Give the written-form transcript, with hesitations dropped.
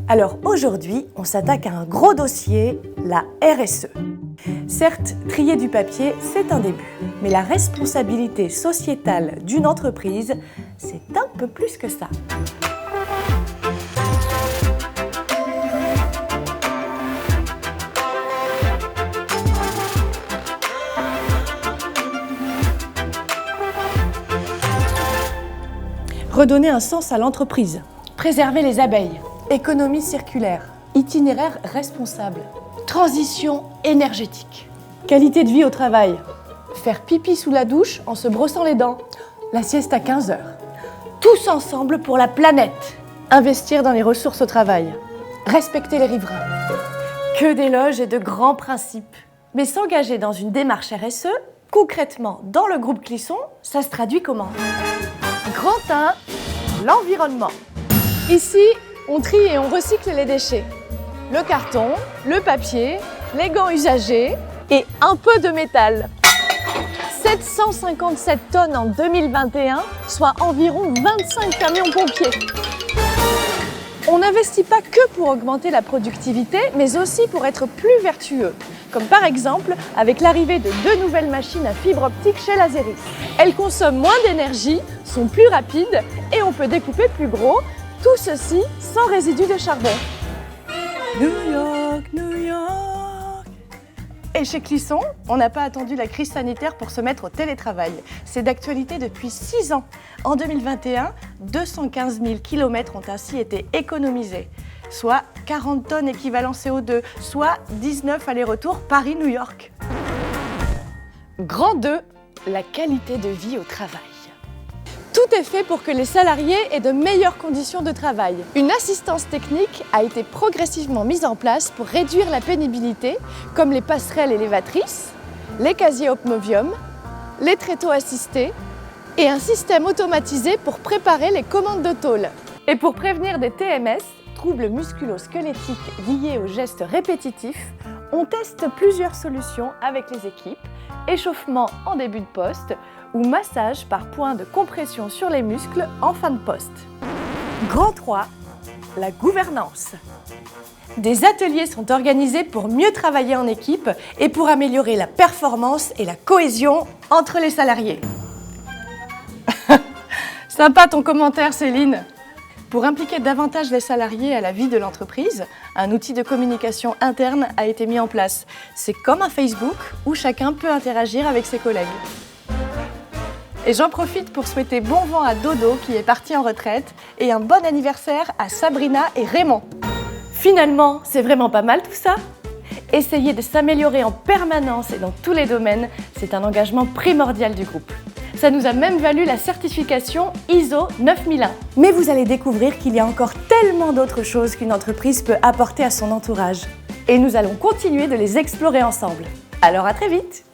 Alors aujourd'hui, on s'attaque à un gros dossier, la RSE. Certes, trier du papier, c'est un début, mais la responsabilité sociétale d'une entreprise, c'est un peu plus que ça. Redonner un sens à l'entreprise, préserver les abeilles, économie circulaire, itinéraire responsable, transition énergétique, qualité de vie au travail, faire pipi sous la douche en se brossant les dents, la sieste à 15 heures. Tous ensemble pour la planète, investir dans les ressources au travail, respecter les riverains. Que d'éloges et de grands principes. Mais s'engager dans une démarche RSE, concrètement dans le groupe Clisson, ça se traduit comment ? Grand 1, l'environnement. Ici, on trie et on recycle les déchets. Le carton, le papier, les gants usagés et un peu de métal. 757 tonnes en 2021, soit environ 25 camions pompiers. On n'investit pas que pour augmenter la productivité, mais aussi pour être plus vertueux. Comme par exemple avec l'arrivée de 2 nouvelles machines à fibre optique chez Lazeris. Elles consomment moins d'énergie, sont plus rapides et on peut découper plus gros, tout ceci sans résidus de charbon. New York, New York. Et chez Clisson, on n'a pas attendu la crise sanitaire pour se mettre au télétravail. C'est d'actualité depuis 6 ans. En 2021, 215 000 km ont ainsi été économisés, soit 40 tonnes équivalent CO2, soit 19 allers-retours Paris-New York. Grand 2, la qualité de vie au travail. Tout est fait pour que les salariés aient de meilleures conditions de travail. Une assistance technique a été progressivement mise en place pour réduire la pénibilité, comme les passerelles élévatrices, les casiers Opmovium, les tréteaux assistés et un système automatisé pour préparer les commandes de tôle. Et pour prévenir des TMS, troubles musculo-squelettiques liés aux gestes répétitifs, on teste plusieurs solutions avec les équipes, échauffement en début de poste ou massage par point de compression sur les muscles en fin de poste. Grand 3, la gouvernance. Des ateliers sont organisés pour mieux travailler en équipe et pour améliorer la performance et la cohésion entre les salariés. Sympa ton commentaire, Céline. Pour impliquer davantage les salariés à la vie de l'entreprise, un outil de communication interne a été mis en place. C'est comme un Facebook où chacun peut interagir avec ses collègues. Et j'en profite pour souhaiter bon vent à Dodo qui est parti en retraite et un bon anniversaire à Sabrina et Raymond. Finalement, c'est vraiment pas mal tout ça ? Essayer de s'améliorer en permanence et dans tous les domaines, c'est un engagement primordial du groupe. Ça nous a même valu la certification ISO 9001. Mais vous allez découvrir qu'il y a encore tellement d'autres choses qu'une entreprise peut apporter à son entourage. Et nous allons continuer de les explorer ensemble. Alors à très vite!